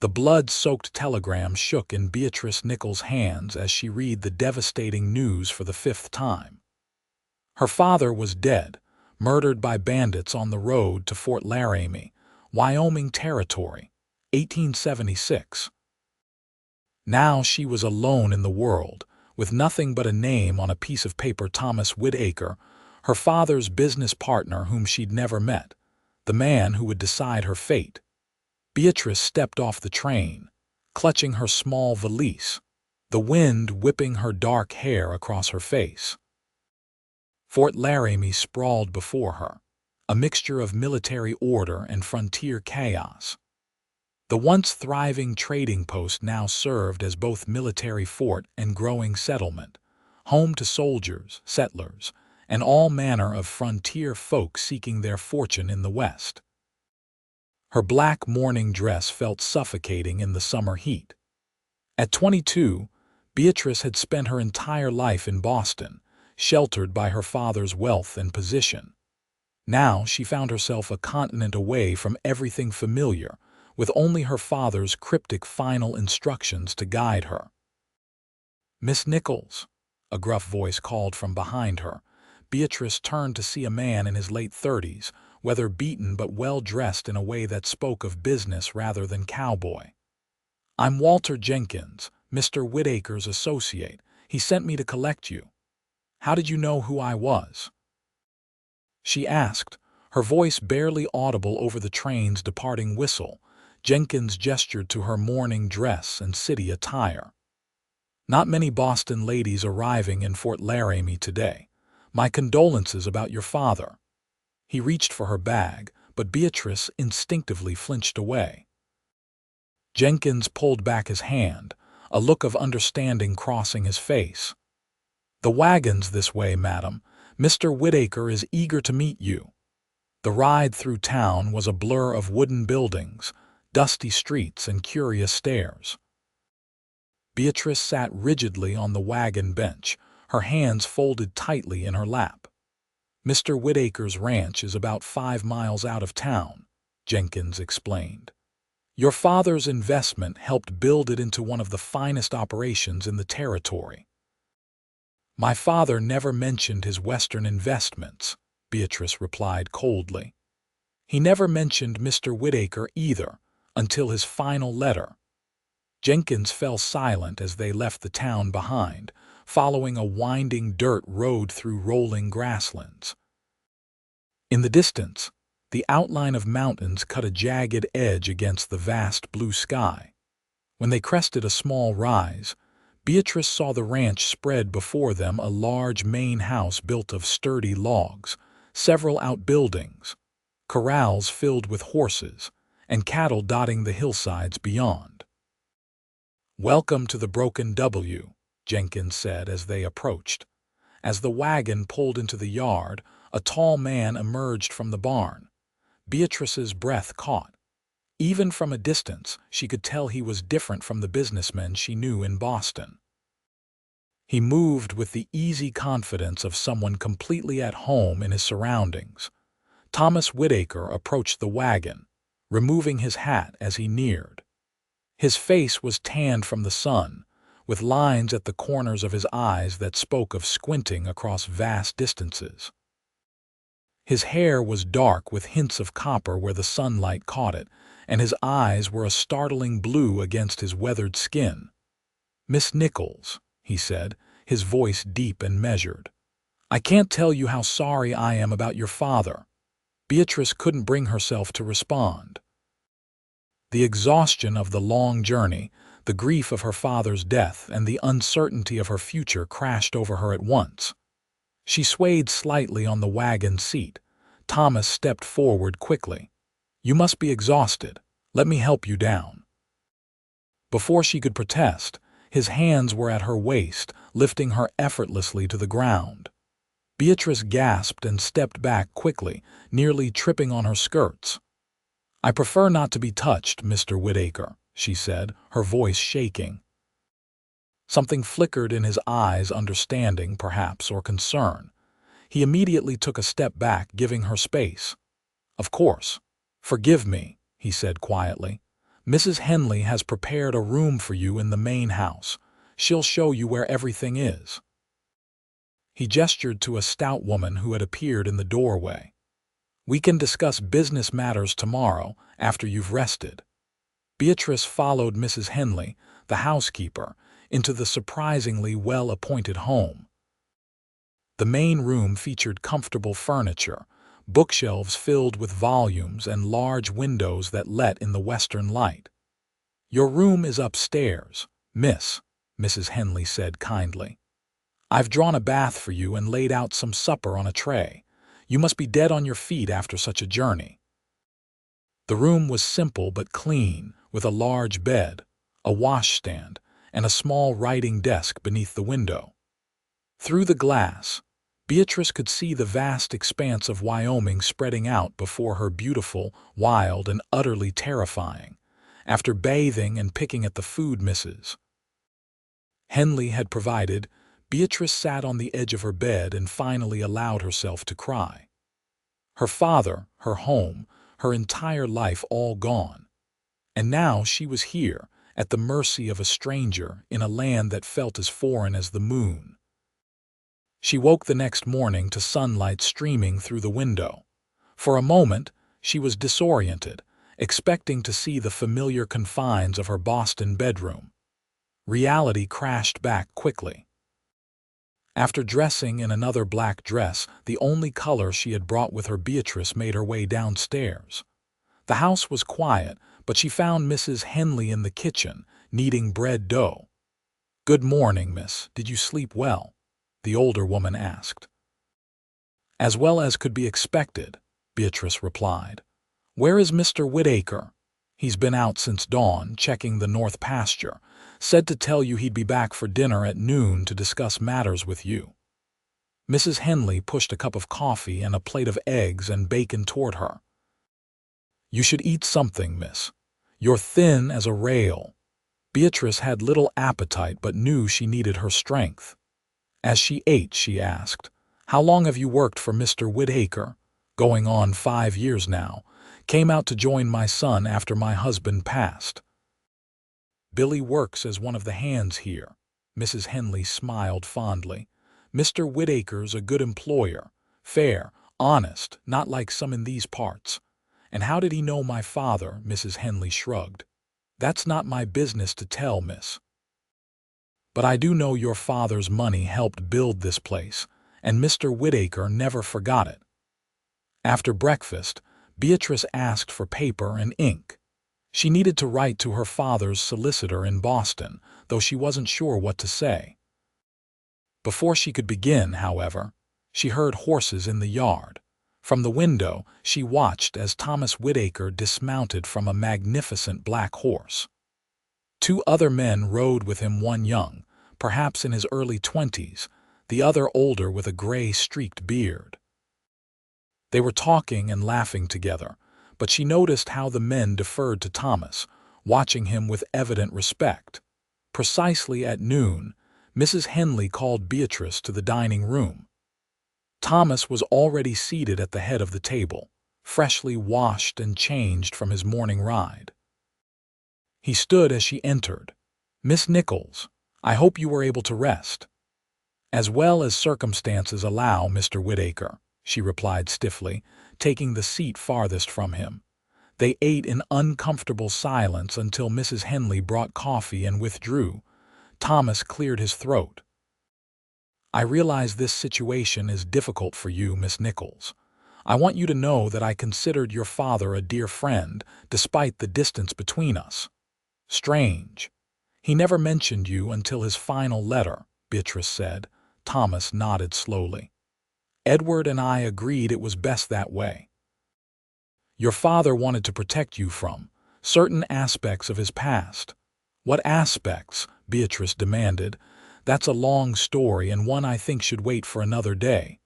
The blood-soaked telegram shook in Beatrice Nichols' hands as she read the devastating news for the 5th time. Her father was dead, murdered by bandits on the road to Fort Laramie, Wyoming Territory, 1876. Now she was alone in the world, with nothing but a name on a piece of paper. Thomas Whitaker, her father's business partner whom she'd never met, the man who would decide her fate. Beatrice stepped off the train, clutching her small valise, the wind whipping her dark hair across her face. Fort Laramie sprawled before her, a mixture of military order and frontier chaos. The once thriving trading post now served as both military fort and growing settlement, home to soldiers, settlers, and all manner of frontier folk seeking their fortune in the West. Her black mourning dress felt suffocating in the summer heat. At 22, Beatrice had spent her entire life in Boston, sheltered by her father's wealth and position. Now she found herself a continent away from everything familiar, with only her father's cryptic final instructions to guide her. "Miss Nichols," a gruff voice called from behind her. Beatrice turned to see a man in his late 30s, weather-beaten but well-dressed in a way that spoke of business rather than cowboy. "I'm Walter Jenkins, Mr. Whitaker's associate. He sent me to collect you. How did you know who I was?" she asked, her voice barely audible over the train's departing whistle. Jenkins gestured to her mourning dress and city attire. "Not many Boston ladies arriving in Fort Laramie today. My condolences about your father." He reached for her bag, but Beatrice instinctively flinched away. Jenkins pulled back his hand, a look of understanding crossing his face. "The wagon's this way, madam. Mr. Whitaker is eager to meet you." The ride through town was a blur of wooden buildings, dusty streets, and curious stares. Beatrice sat rigidly on the wagon bench, her hands folded tightly in her lap. "Mr. Whitaker's ranch is about 5 miles out of town," Jenkins explained. "Your father's investment helped build it into one of the finest operations in the territory." "My father never mentioned his Western investments," Beatrice replied coldly. "He never mentioned Mr. Whitaker either, until his final letter." Jenkins fell silent as they left the town behind, following a winding dirt road through rolling grasslands. In the distance, the outline of mountains cut a jagged edge against the vast blue sky. When they crested a small rise, Beatrice saw the ranch spread before them, a large main house built of sturdy logs, several outbuildings, corrals filled with horses, and cattle dotting the hillsides beyond. "Welcome to the Broken W," Jenkins said as they approached. As the wagon pulled into the yard, a tall man emerged from the barn. Beatrice's breath caught. Even from a distance, she could tell he was different from the businessmen she knew in Boston. He moved with the easy confidence of someone completely at home in his surroundings. Thomas Whitaker approached the wagon, removing his hat as he neared. His face was tanned from the sun, with lines at the corners of his eyes that spoke of squinting across vast distances. His hair was dark with hints of copper where the sunlight caught it, and his eyes were a startling blue against his weathered skin. "Miss Nichols," he said, his voice deep and measured. "I can't tell you how sorry I am about your father." Beatrice couldn't bring herself to respond. The exhaustion of the long journey, the grief of her father's death, and the uncertainty of her future crashed over her at once. She swayed slightly on the wagon seat. Thomas stepped forward quickly. "You must be exhausted. Let me help you down." Before she could protest, his hands were at her waist, lifting her effortlessly to the ground. Beatrice gasped and stepped back quickly, nearly tripping on her skirts. "I prefer not to be touched, Mr. Whitaker," she said, her voice shaking. Something flickered in his eyes, understanding, perhaps, or concern. He immediately took a step back, giving her space. "Of course. Forgive me," he said quietly. Mrs. Henley has prepared a room for you in the main house. She'll show you where everything is." He gestured to a stout woman who had appeared in the doorway. "We can discuss business matters tomorrow after you've rested." Beatrice followed Mrs. Henley, the housekeeper, into the surprisingly well-appointed home. The main room featured comfortable furniture, bookshelves filled with volumes, and large windows that let in the western light. "Your room is upstairs, miss," Mrs. Henley said kindly. "I've drawn a bath for you and laid out some supper on a tray. You must be dead on your feet after such a journey." The room was simple but clean, with a large bed, a washstand, and a small writing desk beneath the window. Through the glass, Beatrice could see the vast expanse of Wyoming spreading out before her, beautiful, wild, and utterly terrifying. After bathing and picking at the food Mrs. Henley had provided, Beatrice sat on the edge of her bed and finally allowed herself to cry. Her father, her home, her entire life all gone. And now she was here, at the mercy of a stranger, in a land that felt as foreign as the moon. She woke the next morning to sunlight streaming through the window. For a moment, she was disoriented, expecting to see the familiar confines of her Boston bedroom. Reality crashed back quickly. After dressing in another black dress, the only color she had brought with her, Beatrice made her way downstairs. The house was quiet, but she found Mrs. Henley in the kitchen, kneading bread dough. "Good morning, miss. Did you sleep well?" the older woman asked. "As well as could be expected," Beatrice replied. "Where is Mr. Whitaker?" "He's been out since dawn, checking the north pasture. Said to tell you he'd be back for dinner at noon to discuss matters with you." Mrs. Henley pushed a cup of coffee and a plate of eggs and bacon toward her. "You should eat something, miss. You're thin as a rail." Beatrice had little appetite but knew she needed her strength. As she ate, she asked, "How long have you worked for Mr. Whitaker?" "Going on 5 years now. Came out to join my son after my husband passed." "Billy works as one of the hands here." Mrs. Henley smiled fondly. "Mr. Whitaker's a good employer. Fair, honest, not like some in these parts." "And how did he know my father?" Mrs. Henley shrugged. "That's not my business to tell, miss. But I do know your father's money helped build this place, and Mr. Whitaker never forgot it." After breakfast, Beatrice asked for paper and ink. She needed to write to her father's solicitor in Boston, though she wasn't sure what to say. Before she could begin, however, she heard horses in the yard. From the window, she watched as Thomas Whitaker dismounted from a magnificent black horse. 2 other men rode with him, one young, perhaps in his early 20s, the other older with a gray streaked beard. They were talking and laughing together, but she noticed how the men deferred to Thomas, watching him with evident respect. Precisely at noon, Mrs. Henley called Beatrice to the dining room. Thomas was already seated at the head of the table, freshly washed and changed from his morning ride. He stood as she entered. "Miss Nichols, I hope you were able to rest." "As well as circumstances allow, Mr. Whitaker," she replied stiffly, taking the seat farthest from him. They ate in uncomfortable silence until Mrs. Henley brought coffee and withdrew. Thomas cleared his throat. "I realize this situation is difficult for you, Miss Nichols. I want you to know that I considered your father a dear friend, despite the distance between us." "Strange. He never mentioned you until his final letter," Beatrice said. Thomas nodded slowly. "Edward and I agreed it was best that way. Your father wanted to protect you from certain aspects of his past." "What aspects?" Beatrice demanded. "That's a long story and one I think should wait for another day."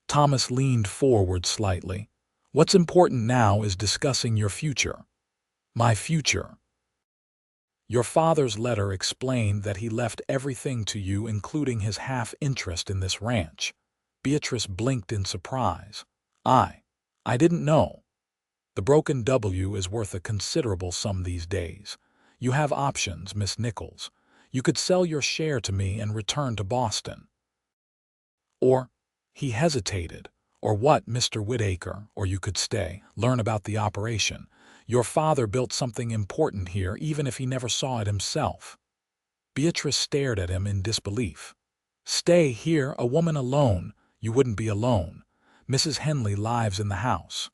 Thomas leaned forward slightly. "What's important now is discussing your future." "My future?" "Your father's letter explained that he left everything to you, including his half-interest in this ranch." Beatrice blinked in surprise. I didn't know." The broken W is worth a considerable sum these days. You have options, Miss Nichols. You could sell your share to me and return to Boston. Or, he hesitated, or what, Mr. Whitaker, or you could stay, learn about the operation. Your father built something important here even if he never saw it himself. Beatrice stared at him in disbelief. Stay here, a woman alone. You wouldn't be alone. Mrs. Henley lives in the house.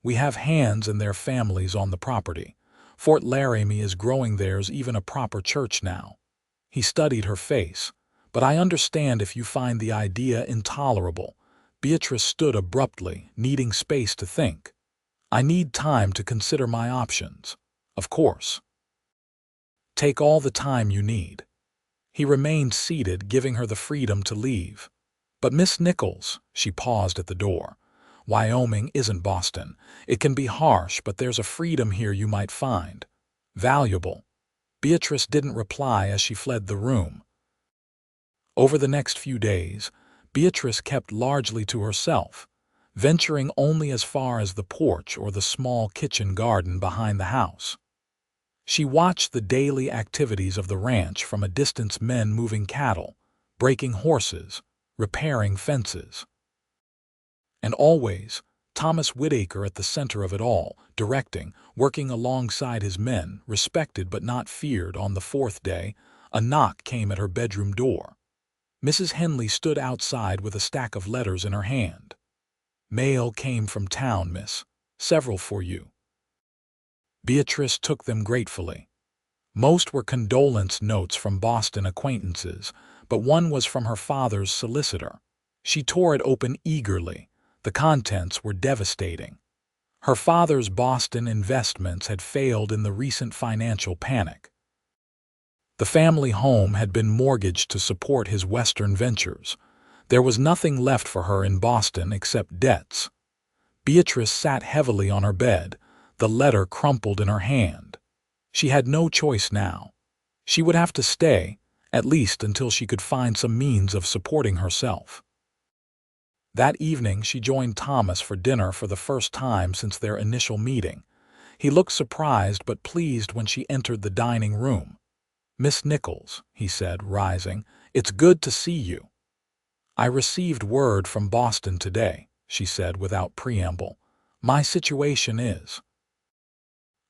We have hands and their families on the property. Fort Laramie is growing theirs, even a proper church now. He studied her face. But I understand if you find the idea intolerable. Beatrice stood abruptly, needing space to think. I need time to consider my options. Of course. Take all the time you need. He remained seated, giving her the freedom to leave. But Miss Nichols, she paused at the door. Wyoming isn't Boston. It can be harsh, but there's a freedom here you might find valuable. Beatrice didn't reply as she fled the room. Over the next few days, Beatrice kept largely to herself, venturing only as far as the porch or the small kitchen garden behind the house. She watched the daily activities of the ranch from a distance: men moving cattle, breaking horses, repairing fences. And always, Thomas Whitaker at the center of it all, directing, working alongside his men, respected but not feared. On the fourth day, a knock came at her bedroom door. Mrs. Henley stood outside with a stack of letters in her hand. Mail came from town, miss. Several for you. Beatrice took them gratefully. Most were condolence notes from Boston acquaintances, but one was from her father's solicitor. She tore it open eagerly. The contents were devastating. Her father's Boston investments had failed in the recent financial panic. The family home had been mortgaged to support his Western ventures. There was nothing left for her in Boston except debts. Beatrice sat heavily on her bed, the letter crumpled in her hand. She had no choice now. She would have to stay, at least until she could find some means of supporting herself. That evening she joined Thomas for dinner for the first time since their initial meeting. He looked surprised but pleased when she entered the dining room. Miss Nichols, he said, rising, it's good to see you. I received word from Boston today, she said without preamble. My situation is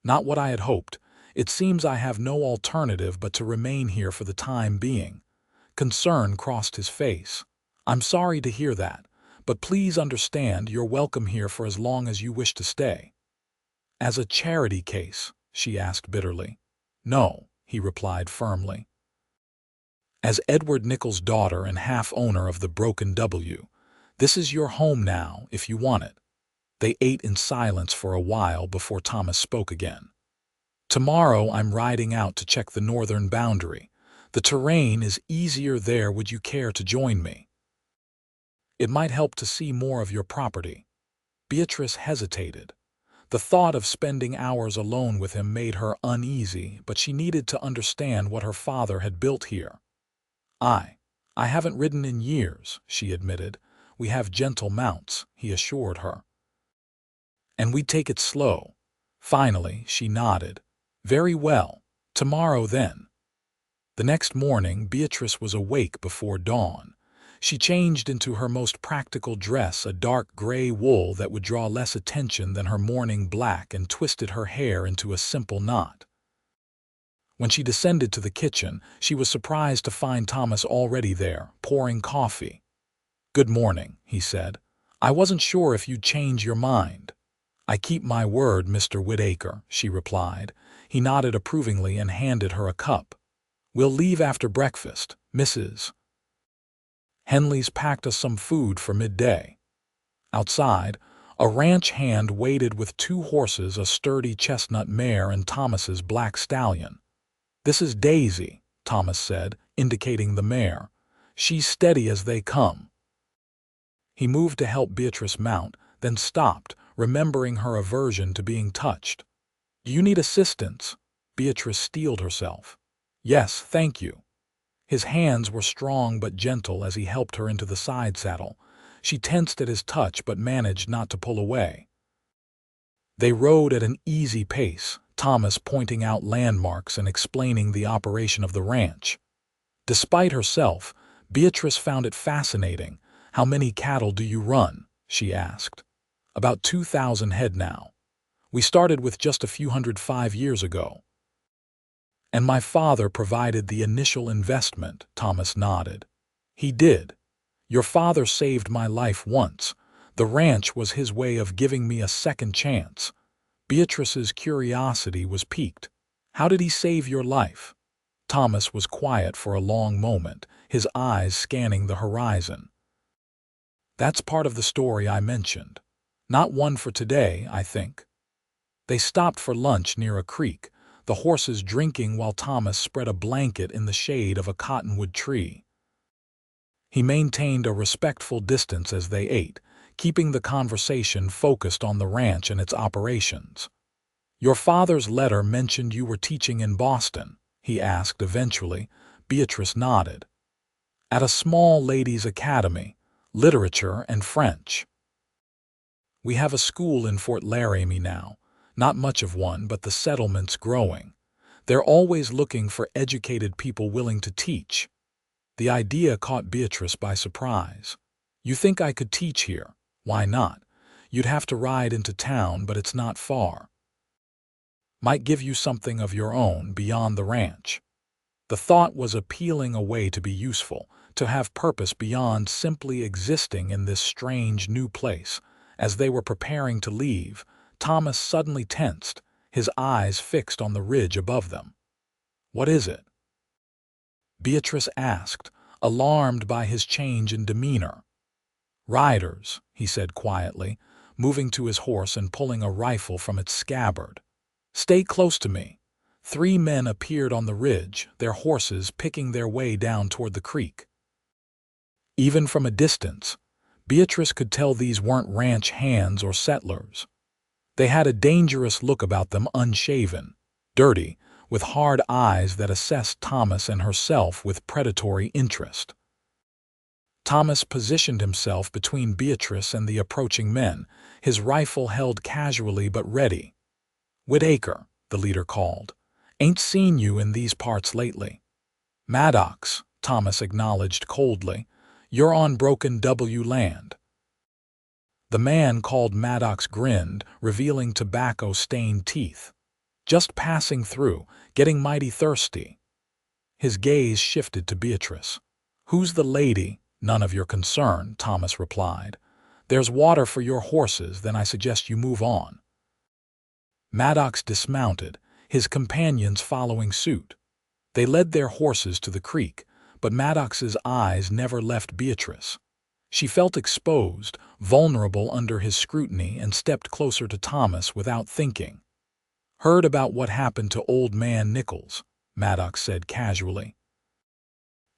not what I had hoped. It seems I have no alternative but to remain here for the time being. Concern crossed his face. I'm sorry to hear that, but please understand you're welcome here for as long as you wish to stay. As a charity case, she asked bitterly. No, he replied firmly. As Edward Nichols' daughter and half-owner of the Broken W, this is your home now if you want it. They ate in silence for a while before Thomas spoke again. Tomorrow I'm riding out to check the northern boundary. The terrain is easier there. Would you care to join me? It might help to see more of your property. Beatrice hesitated. The thought of spending hours alone with him made her uneasy, but she needed to understand what her father had built here. I haven't ridden in years, she admitted. We have gentle mounts, he assured her. And we take it slow. Finally, she nodded. Very well. Tomorrow then. The next morning, Beatrice was awake before dawn. She changed into her most practical dress, a dark gray wool that would draw less attention than her morning black, and twisted her hair into a simple knot. When she descended to the kitchen, she was surprised to find Thomas already there, pouring coffee. Good morning, he said. I wasn't sure if you'd change your mind. I keep my word, Mr. Whitaker, she replied. He nodded approvingly and handed her a cup. We'll leave after breakfast, Mrs. Henley's packed us some food for midday. Outside, a ranch hand waited with 2 horses, a sturdy chestnut mare and Thomas's black stallion. This is Daisy, Thomas said, indicating the mare. She's steady as they come. He moved to help Beatrice mount, then stopped, remembering her aversion to being touched. Do you need assistance? Beatrice steeled herself. Yes, thank you. His hands were strong but gentle as he helped her into the side saddle. She tensed at his touch but managed not to pull away. They rode at an easy pace, Thomas pointing out landmarks and explaining the operation of the ranch. Despite herself, Beatrice found it fascinating. "How many cattle do you run?" she asked. "About 2,000 head now. We started with just a few hundred 5 years ago." "And my father provided the initial investment," Thomas nodded. "He did. Your father saved my life once. The ranch was his way of giving me a second chance." Beatrice's curiosity was piqued. "How did he save your life?" Thomas was quiet for a long moment, his eyes scanning the horizon. "That's part of the story I mentioned. Not one for today, I think." They stopped for lunch near a creek, the horses drinking while Thomas spread a blanket in the shade of a cottonwood tree. He maintained a respectful distance as they ate, keeping the conversation focused on the ranch and its operations. "Your father's letter mentioned you were teaching in Boston," he asked eventually. Beatrice nodded. "At a small ladies' academy, literature and French. We have a school in Fort Laramie now. Not much of one, but the settlement's growing. They're always looking for educated people willing to teach." The idea caught Beatrice by surprise. "You think I could teach here? Why not? You'd have to ride into town, but it's not far. Might give you something of your own beyond the ranch." The thought was appealing, a way to be useful, to have purpose beyond simply existing in this strange new place. As they were preparing to leave, Thomas suddenly tensed, his eyes fixed on the ridge above them. "What is it?" Beatrice asked, alarmed by his change in demeanor. "Riders," he said quietly, moving to his horse and pulling a rifle from its scabbard. "Stay close to me." 3 men appeared on the ridge, their horses picking their way down toward the creek. Even from a distance, Beatrice could tell these weren't ranch hands or settlers. They had a dangerous look about them, unshaven, dirty, with hard eyes that assessed Thomas and herself with predatory interest. Thomas positioned himself between Beatrice and the approaching men, his rifle held casually but ready. "Whitaker," the leader called. "Ain't seen you in these parts lately." "Maddox," Thomas acknowledged coldly. "You're on Broken W land." The man called Maddox grinned, revealing tobacco-stained teeth. "Just passing through, getting mighty thirsty." His gaze shifted to Beatrice. "Who's the lady?" "None of your concern," Thomas replied. "There's water for your horses, then I suggest you move on." Maddox dismounted, his companions following suit. They led their horses to the creek, but Maddox's eyes never left Beatrice. She felt exposed, vulnerable under his scrutiny, and stepped closer to Thomas without thinking. "Heard about what happened to old man Nichols," Maddox said casually.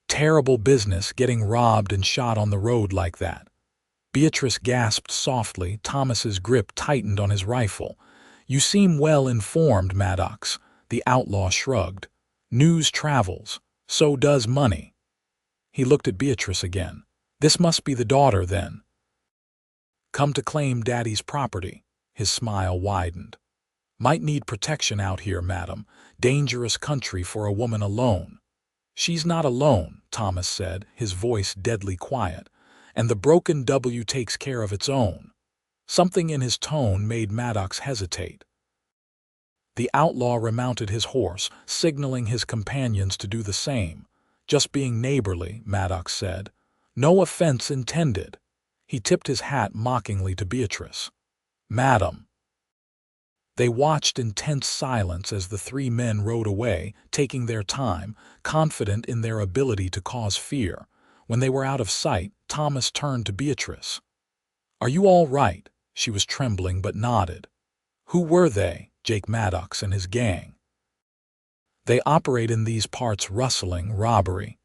"Terrible business, getting robbed and shot on the road like that." Beatrice gasped softly. Thomas's grip tightened on his rifle. "You seem well informed, Maddox," the outlaw shrugged. "News travels. So does money." He looked at Beatrice again. "This must be the daughter, then." "Come to claim Daddy's property." His smile widened. "Might need protection out here, madam. Dangerous country for a woman alone." "She's not alone," Thomas said, his voice deadly quiet. "And the Broken W takes care of its own." Something in his tone made Maddox hesitate. The outlaw remounted his horse, signaling his companions to do the same. "Just being neighborly," Maddox said. "No offense intended." He tipped his hat mockingly to Beatrice. "Madam." They watched in tense silence as the 3 men rode away, taking their time, confident in their ability to cause fear. When they were out of sight, Thomas turned to Beatrice. "Are you all right?" She was trembling but nodded. "Who were they?" "Jake Maddox and his gang. They operate in these parts, rustling, robbery."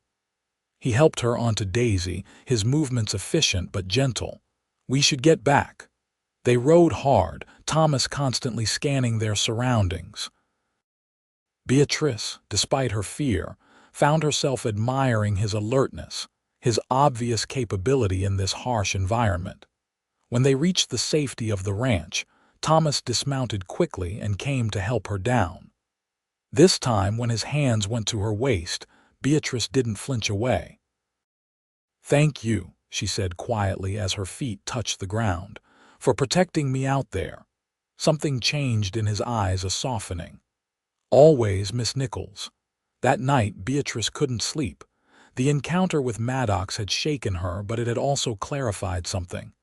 He helped her onto Daisy, his movements efficient but gentle. "We should get back." They rode hard, Thomas constantly scanning their surroundings. Beatrice, despite her fear, found herself admiring his alertness, his obvious capability in this harsh environment. When they reached the safety of the ranch, Thomas dismounted quickly and came to help her down. This time, when his hands went to her waist, Beatrice didn't flinch away. "Thank you," she said quietly as her feet touched the ground, "for protecting me out there." Something changed in his eyes, a softening. "Always, Miss Nichols." That night, Beatrice couldn't sleep. The encounter with Maddox had shaken her, but it had also clarified something.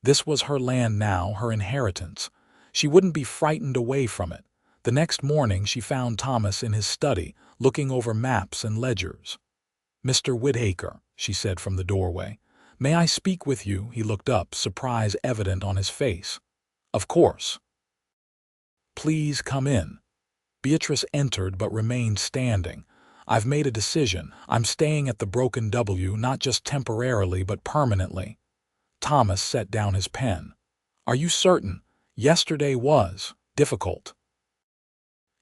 This was her land now, her inheritance. She wouldn't be frightened away from it. The next morning she found Thomas in his study, looking over maps and ledgers. "Mr. Whitaker," she said from the doorway. "May I speak with you?" He looked up, surprise evident on his face. "Of course." "Please come in." Beatrice entered but remained standing. "I've made a decision. I'm staying at the Broken W, not just temporarily but permanently." Thomas set down his pen. "Are you certain? Yesterday was difficult.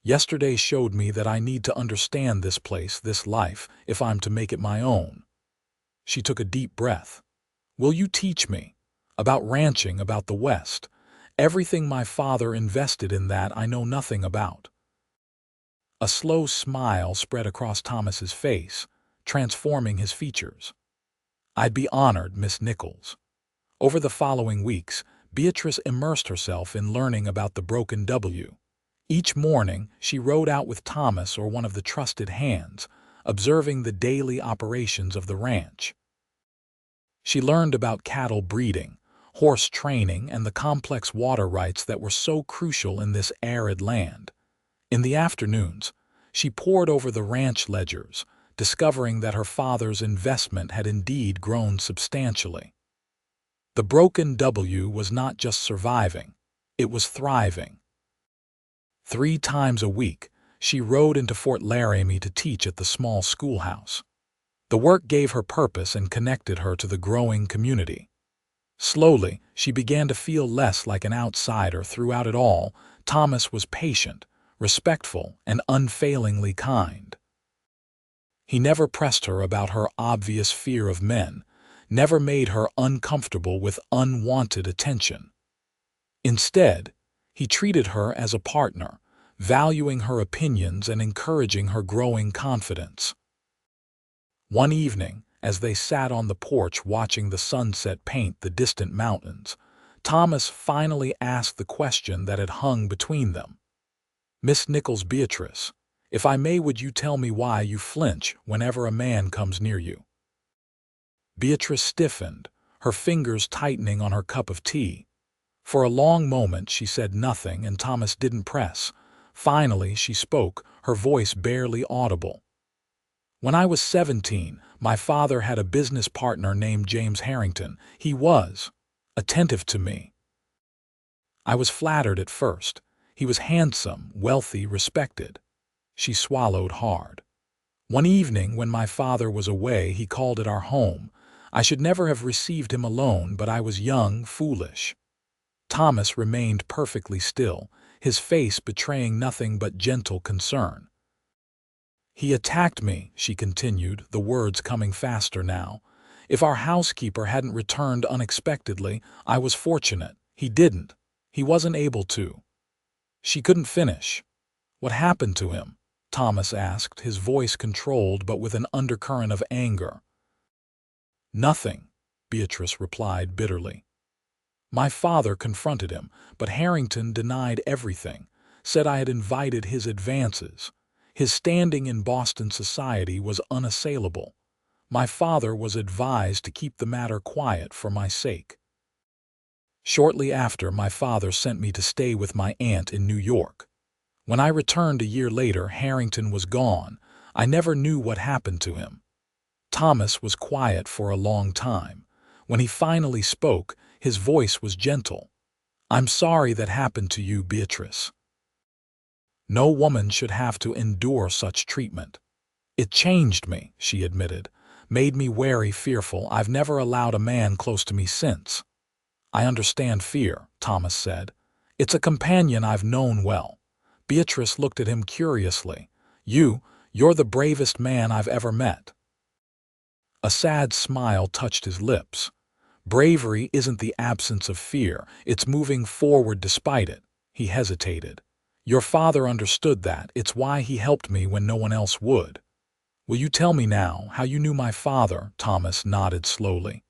Yesterday showed me that I need to understand this place, this life, if I'm to make it my own." She took a deep breath. "Will you teach me? About ranching, about the West. Everything my father invested in that I know nothing about." A slow smile spread across Thomas's face, transforming his features. "I'd be honored, Miss Nichols." Over the following weeks, Beatrice immersed herself in learning about the Broken W. Each morning, she rode out with Thomas or one of the trusted hands, observing the daily operations of the ranch. She learned about cattle breeding, horse training, and the complex water rights that were so crucial in this arid land. In the afternoons, she pored over the ranch ledgers, discovering that her father's investment had indeed grown substantially. The Broken W was not just surviving, it was thriving. 3 times a week, she rode into Fort Laramie to teach at the small schoolhouse. The work gave her purpose and connected her to the growing community. Slowly, she began to feel less like an outsider. Throughout it all, Thomas was patient, respectful, and unfailingly kind. He never pressed her about her obvious fear of men, never made her uncomfortable with unwanted attention. Instead, he treated her as a partner, valuing her opinions and encouraging her growing confidence. One evening, as they sat on the porch watching the sunset paint the distant mountains, Thomas finally asked the question that had hung between them. "Miss Nichols, Beatrice, if I may, would you tell me why you flinch whenever a man comes near you?" Beatrice stiffened, her fingers tightening on her cup of tea. For a long moment she said nothing, and Thomas didn't press. Finally she spoke, her voice barely audible. "When I was 17, my father had a business partner named James Harrington. He was attentive to me. I was flattered at first. He was handsome, wealthy, respected." She swallowed hard. "One evening when my father was away, he called at our home. I should never have received him alone, but I was young, foolish." Thomas remained perfectly still, his face betraying nothing but gentle concern. "He attacked me," she continued, the words coming faster now. "If our housekeeper hadn't returned unexpectedly, I was fortunate. He didn't. He wasn't able to." She couldn't finish. "What happened to him?" Thomas asked, his voice controlled but with an undercurrent of anger. "Nothing," Beatrice replied bitterly. "My father confronted him, but Harrington denied everything, said I had invited his advances. His standing in Boston society was unassailable. My father was advised to keep the matter quiet for my sake. Shortly after, my father sent me to stay with my aunt in New York. When I returned a year later, Harrington was gone. I never knew what happened to him." Thomas was quiet for a long time. When he finally spoke, his voice was gentle. "I'm sorry that happened to you, Beatrice. No woman should have to endure such treatment. It changed me," she admitted, "made me wary, fearful. I've never allowed a man close to me since." "I understand fear," Thomas said. "It's a companion I've known well." Beatrice looked at him curiously. You're the bravest man I've ever met." A sad smile touched his lips. Bravery isn't the absence of fear, it's moving forward despite it. He hesitated. Your father understood that. It's why he helped me when no one else would. Will you tell me now how you knew my father? Thomas nodded slowly.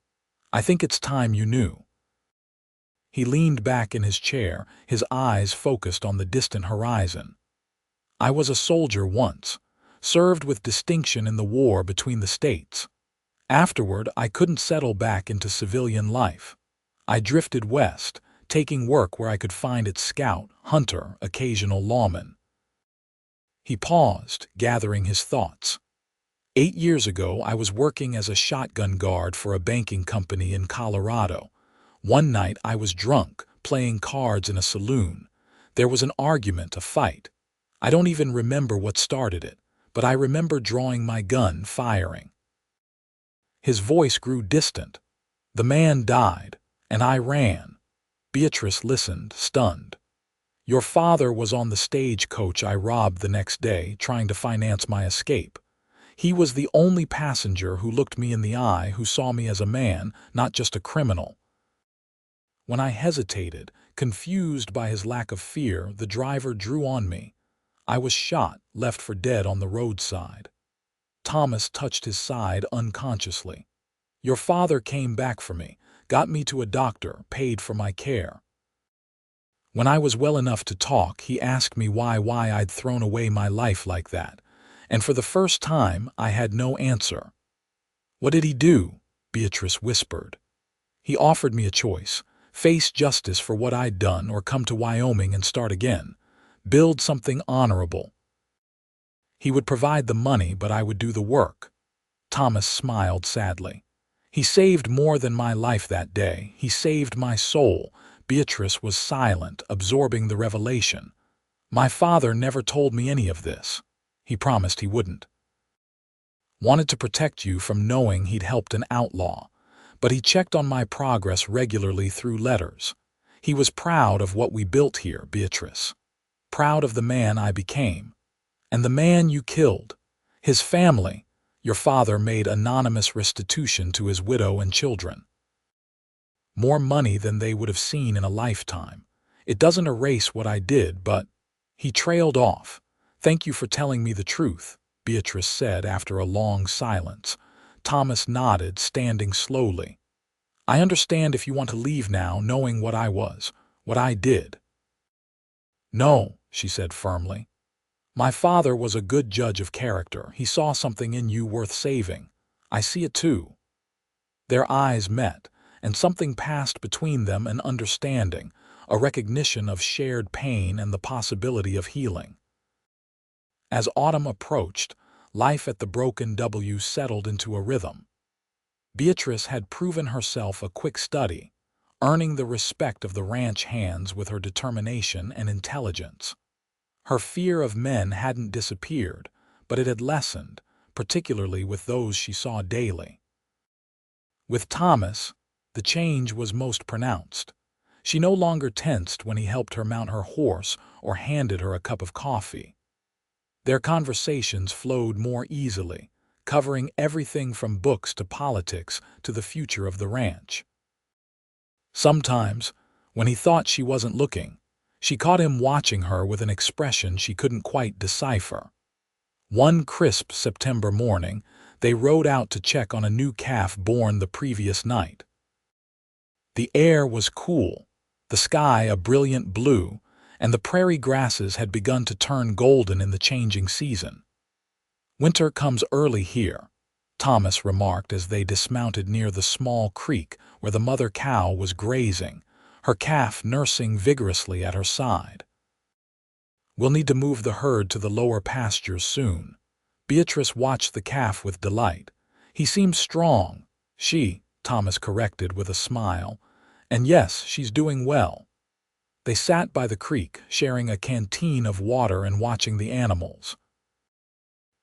I think it's time you knew. He leaned back in his chair, his eyes focused on the distant horizon. I was a soldier once, served with distinction in the war between the states. Afterward, I couldn't settle back into civilian life. I drifted west, taking work where I could find it: scout, hunter, occasional lawman. He paused, gathering his thoughts. 8 years ago, I was working as a shotgun guard for a banking company in Colorado. One night, I was drunk, playing cards in a saloon. There was an argument, a fight. I don't even remember what started it, but I remember drawing my gun, firing. His voice grew distant. The man died, and I ran. Beatrice listened, stunned. Your father was on the stagecoach I robbed the next day, trying to finance my escape. He was the only passenger who looked me in the eye, who saw me as a man, not just a criminal. When I hesitated, confused by his lack of fear, the driver drew on me. I was shot, left for dead on the roadside. Thomas touched his side unconsciously. Your father came back for me, got me to a doctor, paid for my care. When I was well enough to talk, he asked me why I'd thrown away my life like that. And for the first time, I had no answer. What did he do? Beatrice whispered. He offered me a choice: face justice for what I'd done, or come to Wyoming and start again, build something honorable. He would provide the money, but I would do the work. Thomas smiled sadly. He saved more than my life that day. He saved my soul. Beatrice was silent, absorbing the revelation. My father never told me any of this. He promised he wouldn't. Wanted to protect you from knowing he'd helped an outlaw, but he checked on my progress regularly through letters. He was proud of what we built here, Beatrice. Proud of the man I became. And the man you killed. His family. Your father made anonymous restitution to his widow and children. More money than they would have seen in a lifetime. It doesn't erase what I did, but... He trailed off. Thank you for telling me the truth, Beatrice said after a long silence. Thomas nodded, standing slowly. I understand if you want to leave now, knowing what I was, what I did. No, she said firmly. My father was a good judge of character. He saw something in you worth saving. I see it too. Their eyes met, and something passed between them: an understanding, a recognition of shared pain and the possibility of healing. As autumn approached, life at the Broken W settled into a rhythm. Beatrice had proven herself a quick study, earning the respect of the ranch hands with her determination and intelligence. Her fear of men hadn't disappeared, but it had lessened, particularly with those she saw daily. With Thomas, the change was most pronounced. She no longer tensed when he helped her mount her horse or handed her a cup of coffee. Their conversations flowed more easily, covering everything from books to politics to the future of the ranch. Sometimes, when he thought she wasn't looking, she caught him watching her with an expression she couldn't quite decipher. One crisp September morning, they rode out to check on a new calf born the previous night. The air was cool, the sky a brilliant blue, and the prairie grasses had begun to turn golden in the changing season. Winter comes early here, Thomas remarked as they dismounted near the small creek where the mother cow was grazing, her calf nursing vigorously at her side. We'll need to move the herd to the lower pastures soon. Beatrice watched the calf with delight. He seemed strong. Thomas corrected with a smile. And yes, she's doing well. They sat by the creek, sharing a canteen of water and watching the animals.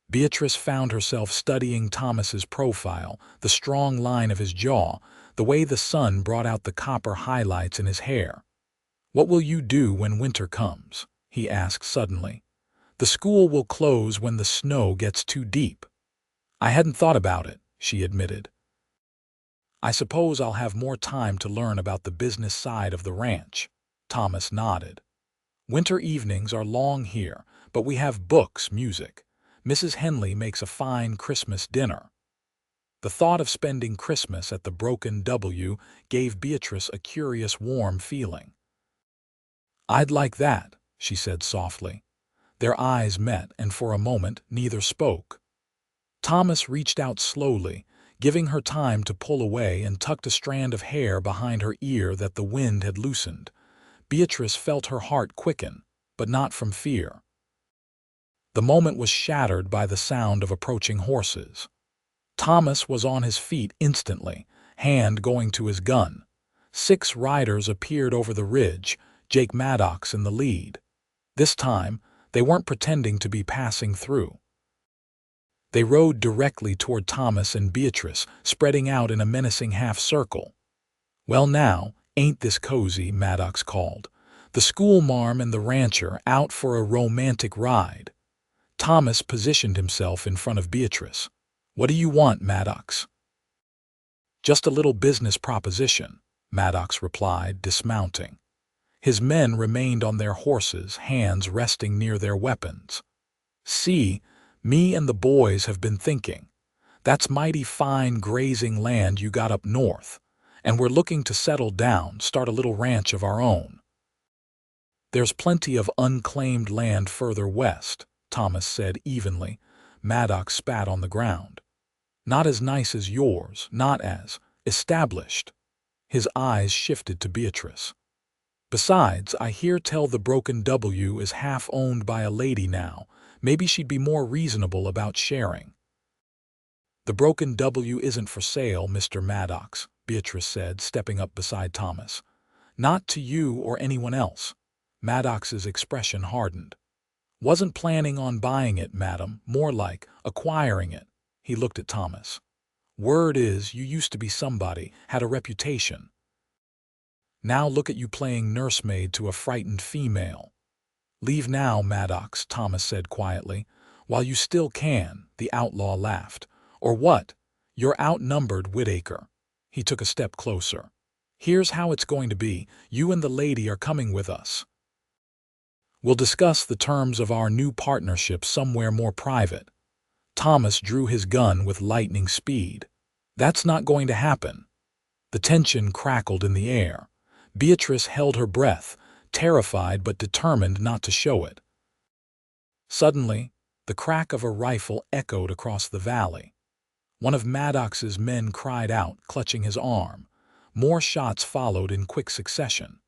Beatrice found herself studying Thomas's profile, the strong line of his jaw, the way the sun brought out the copper highlights in his hair. What will you do when winter comes? He asked suddenly. The school will close when the snow gets too deep. I hadn't thought about it, she admitted. I suppose I'll have more time to learn about the business side of the ranch. Thomas nodded. Winter evenings are long here, but we have books, music. Mrs. Henley makes a fine Christmas dinner. The thought of spending Christmas at the Broken W gave Beatrice a curious warm feeling. I'd like that, she said softly. Their eyes met, and for a moment neither spoke. Thomas reached out slowly, giving her time to pull away, and tucked a strand of hair behind her ear that the wind had loosened. Beatrice felt her heart quicken, but not from fear. The moment was shattered by the sound of approaching horses. Thomas was on his feet instantly, hand going to his gun. 6 riders appeared over the ridge, Jake Maddox in the lead. This time, they weren't pretending to be passing through. They rode directly toward Thomas and Beatrice, spreading out in a menacing half-circle. "Well now, ain't this cozy?" Maddox called. "The schoolmarm and the rancher out for a romantic ride." Thomas positioned himself in front of Beatrice. "What do you want, Maddox?" "Just a little business proposition," Maddox replied, dismounting. His men remained on their horses, hands resting near their weapons. "See, me and the boys have been thinking. That's mighty fine grazing land you got up north, and we're looking to settle down, start a little ranch of our own." "There's plenty of unclaimed land further west," Thomas said evenly. Maddox spat on the ground. "Not as nice as yours, not as established." His eyes shifted to Beatrice. "Besides, I hear tell the Broken W is half owned by a lady now. Maybe she'd be more reasonable about sharing." "The Broken W isn't for sale, Mr. Maddox," Beatrice said, stepping up beside Thomas. "Not to you or anyone else." Maddox's expression hardened. "Wasn't planning on buying it, madam, more like acquiring it." He looked at Thomas. "Word is, you used to be somebody, had a reputation. Now look at you playing nursemaid to a frightened female." "Leave now, Maddox," Thomas said quietly. "While you still can," the outlaw laughed. "Or what? You're outnumbered, Whitaker." He took a step closer. "Here's how it's going to be. You and the lady are coming with us. We'll discuss the terms of our new partnership somewhere more private." Thomas drew his gun with lightning speed. "That's not going to happen." The tension crackled in the air. Beatrice held her breath, terrified but determined not to show it. Suddenly, the crack of a rifle echoed across the valley. One of Maddox's men cried out, clutching his arm. More shots followed in quick succession.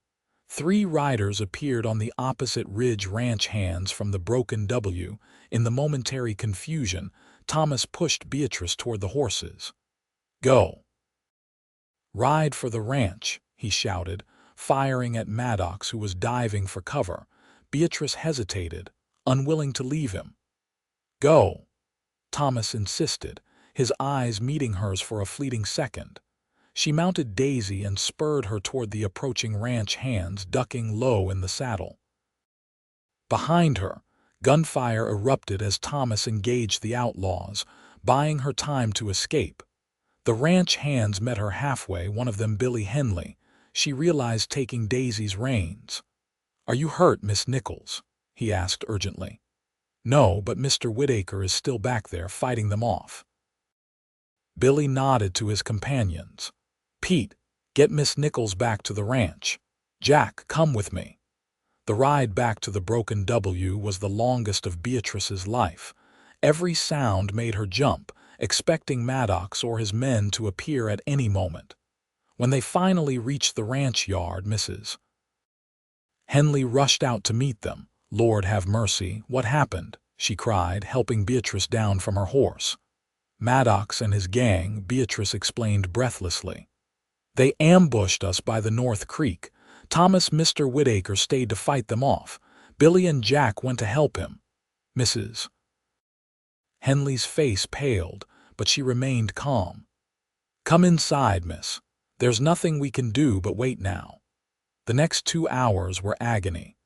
3 riders appeared on the opposite ridge, ranch hands from the Broken W. In the momentary confusion, Thomas pushed Beatrice toward the horses. "Go. Ride for the ranch," he shouted, firing at Maddox, who was diving for cover. Beatrice hesitated, unwilling to leave him. "Go," Thomas insisted, his eyes meeting hers for a fleeting second. She mounted Daisy and spurred her toward the approaching ranch hands, ducking low in the saddle. Behind her, gunfire erupted as Thomas engaged the outlaws, buying her time to escape. The ranch hands met her halfway, one of them Billy Henley. She realized, taking Daisy's reins. "Are you hurt, Miss Nichols?" he asked urgently. "No, but Mr. Whitaker is still back there fighting them off." Billy nodded to his companions. "Pete, get Miss Nichols back to the ranch. Jack, come with me." The ride back to the Broken W was the longest of Beatrice's life. Every sound made her jump, expecting Maddox or his men to appear at any moment. When they finally reached the ranch yard, Mrs. Henley rushed out to meet them. "Lord have mercy, what happened?" she cried, helping Beatrice down from her horse. "Maddox and his gang," Beatrice explained breathlessly. "They ambushed us by the North Creek. Thomas, Mr. Whitaker stayed to fight them off. Billy and Jack went to help him." Mrs. Henley's face paled, but she remained calm. "Come inside, miss. There's nothing we can do but wait now." The next 2 hours were agony.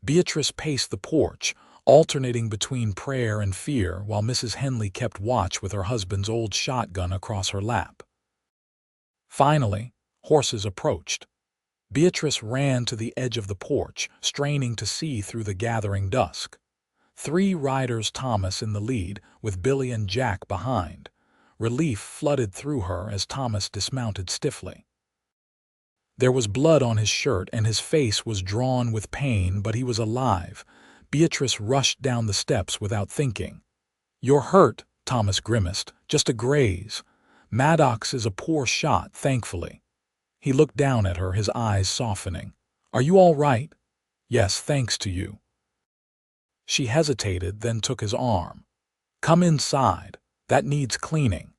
Beatrice paced the porch, alternating between prayer and fear, while Mrs. Henley kept watch with her husband's old shotgun across her lap. Finally, horses approached. Beatrice ran to the edge of the porch, straining to see through the gathering dusk. 3 riders, Thomas in the lead, with Billy and Jack behind. Relief flooded through her as Thomas dismounted stiffly. There was blood on his shirt and his face was drawn with pain, but he was alive. Beatrice rushed down the steps without thinking. "You're hurt," Thomas grimaced. "Just a graze. Maddox is a poor shot, thankfully." He looked down at her, his eyes softening. "Are you all right?" "Yes, thanks to you." She hesitated, then took his arm. "Come inside. That needs cleaning."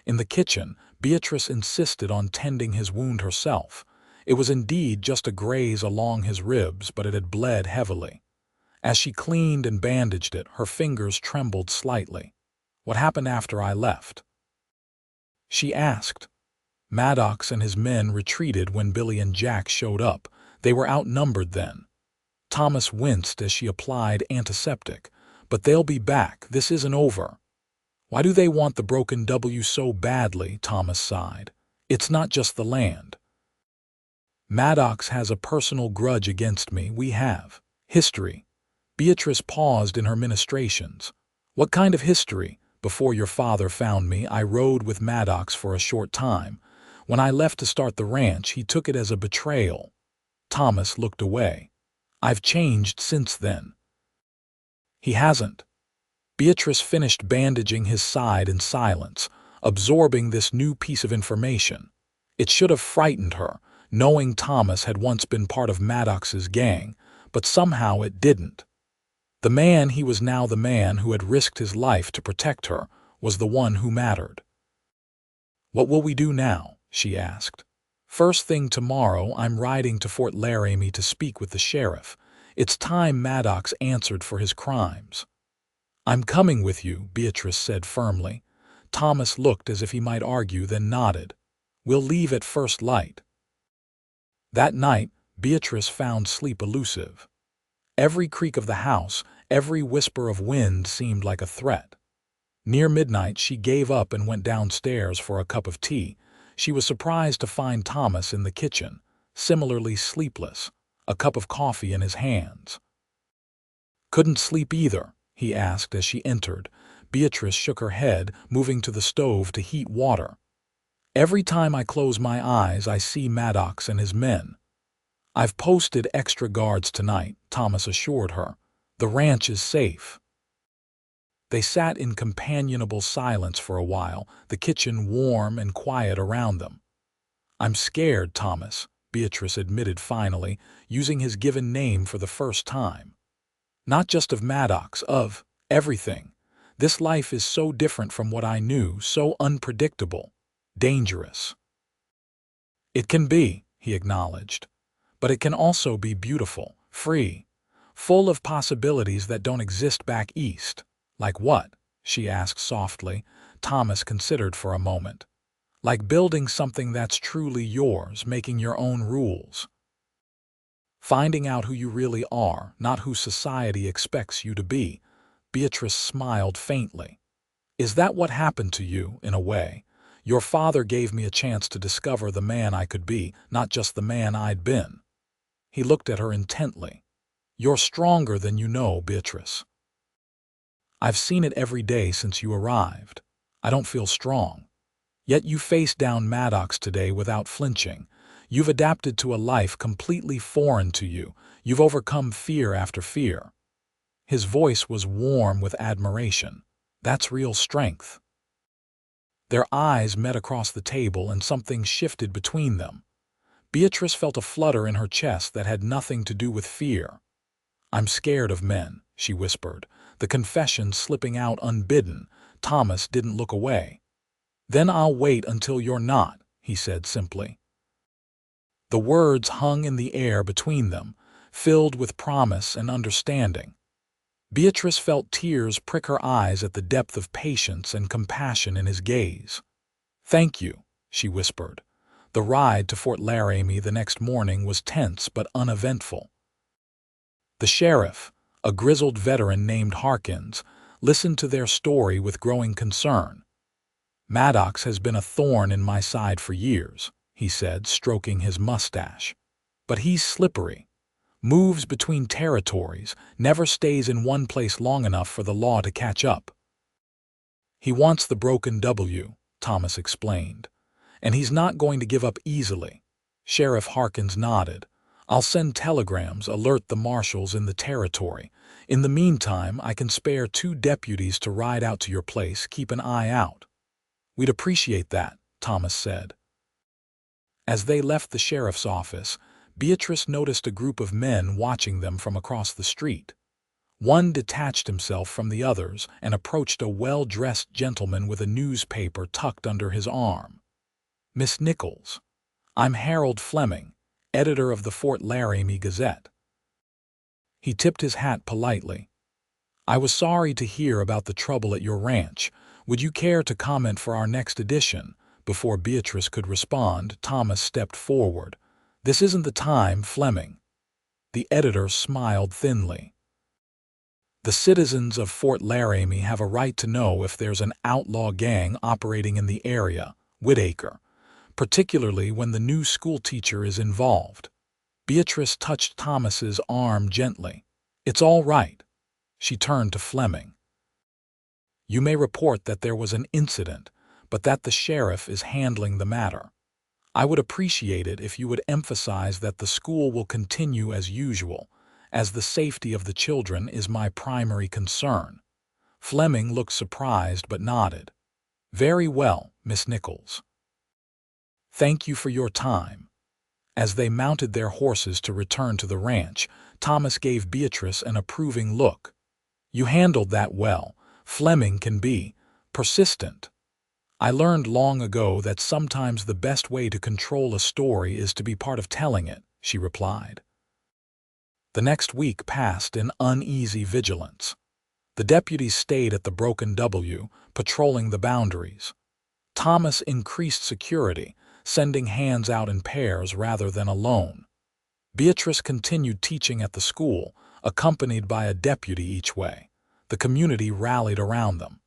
In the kitchen, Beatrice insisted on tending his wound herself. It was indeed just a graze along his ribs, but it had bled heavily. As she cleaned and bandaged it, her fingers trembled slightly. "What happened after I left?" she asked. Maddox and his men retreated when Billy and Jack showed up. They were outnumbered then. Thomas winced as she applied antiseptic. "But they'll be back. This isn't over." "Why do they want the broken W so badly?" Thomas sighed. "It's not just the land. Maddox has a personal grudge against me. We have history." Beatrice paused in her ministrations. "What kind of history?" "Before your father found me, I rode with Maddox for a short time. When I left to start the ranch, he took it as a betrayal." Thomas looked away. "I've changed since then." "He hasn't." Beatrice finished bandaging his side in silence, absorbing this new piece of information. It should have frightened her, knowing Thomas had once been part of Maddox's gang, but somehow it didn't. The man he was now, the man who had risked his life to protect her, was the one who mattered. "What will we do now?" she asked. "First thing tomorrow, I'm riding to Fort Laramie to speak with the sheriff. It's time Maddox answered for his crimes." "I'm coming with you," Beatrice said firmly. Thomas looked as if he might argue, then nodded. "We'll leave at first light." That night, Beatrice found sleep elusive. Every creak of the house, every whisper of wind seemed like a threat. Near midnight, she gave up and went downstairs for a cup of tea. She was surprised to find Thomas in the kitchen, similarly sleepless, a cup of coffee in his hands. "Couldn't sleep either?" he asked as she entered. Beatrice shook her head, moving to the stove to heat water. "Every time I close my eyes, I see Maddox and his men." "I've posted extra guards tonight," Thomas assured her. "The ranch is safe." They sat in companionable silence for a while, the kitchen warm and quiet around them. "I'm scared, Thomas," Beatrice admitted finally, using his given name for the first time. "Not just of Maddox, of everything. This life is so different from what I knew, so unpredictable, dangerous." "It can be," he acknowledged. "But it can also be beautiful, free, full of possibilities that don't exist back east." "Like what?" she asked softly. Thomas considered for a moment. "Like building something that's truly yours, making your own rules. Finding out who you really are, not who society expects you to be." Beatrice smiled faintly. "Is that what happened to you, in a way? Your father gave me a chance to discover the man I could be, not just the man I'd been." He looked at her intently. "You're stronger than you know, Beatrice. I've seen it every day since you arrived. I don't feel strong. Yet you faced down Maddox today without flinching. You've adapted to a life completely foreign to you. You've overcome fear after fear." His voice was warm with admiration. "That's real strength." Their eyes met across the table and something shifted between them. Beatrice felt a flutter in her chest that had nothing to do with fear. "I'm scared of men," she whispered, the confession slipping out unbidden. Thomas didn't look away. "Then I'll wait until you're not," he said simply. The words hung in the air between them, filled with promise and understanding. Beatrice felt tears prick her eyes at the depth of patience and compassion in his gaze. "Thank you," she whispered. The ride to Fort Laramie the next morning was tense but uneventful. The sheriff, a grizzled veteran named Harkins, listened to their story with growing concern. "Maddox has been a thorn in my side for years," he said, stroking his mustache. "But he's slippery. Moves between territories, never stays in one place long enough for the law to catch up." "He wants the broken W," Thomas explained. "And he's not going to give up easily." Sheriff Harkins nodded. "I'll send telegrams, alert the marshals in the territory. In the meantime, I can spare 2 deputies to ride out to your place, keep an eye out." "We'd appreciate that," Thomas said. As they left the sheriff's office, Beatrice noticed a group of men watching them from across the street. One detached himself from the others and approached a well-dressed gentleman with a newspaper tucked under his arm. "Miss Nichols, I'm Harold Fleming, editor of the Fort Laramie Gazette." He tipped his hat politely. "I was sorry to hear about the trouble at your ranch. Would you care to comment for our next edition?" Before Beatrice could respond, Thomas stepped forward. "This isn't the time, Fleming." The editor smiled thinly. "The citizens of Fort Laramie have a right to know if there's an outlaw gang operating in the area, Whitaker, particularly when the new schoolteacher is involved." Beatrice touched Thomas's arm gently. "It's all right." She turned to Fleming. "You may report that there was an incident, but that the sheriff is handling the matter. I would appreciate it if you would emphasize that the school will continue as usual, as the safety of the children is my primary concern." Fleming looked surprised but nodded. "Very well, Miss Nichols. Thank you for your time." As they mounted their horses to return to the ranch, Thomas gave Beatrice an approving look. "You handled that well. Fleming can be persistent. I learned long ago that sometimes the best way to control a story is to be part of telling it," she replied. The next week passed in uneasy vigilance. The deputies stayed at the Broken W, patrolling the boundaries. Thomas increased security, sending hands out in pairs rather than alone. Beatrice continued teaching at the school, accompanied by a deputy each way. The community rallied around them.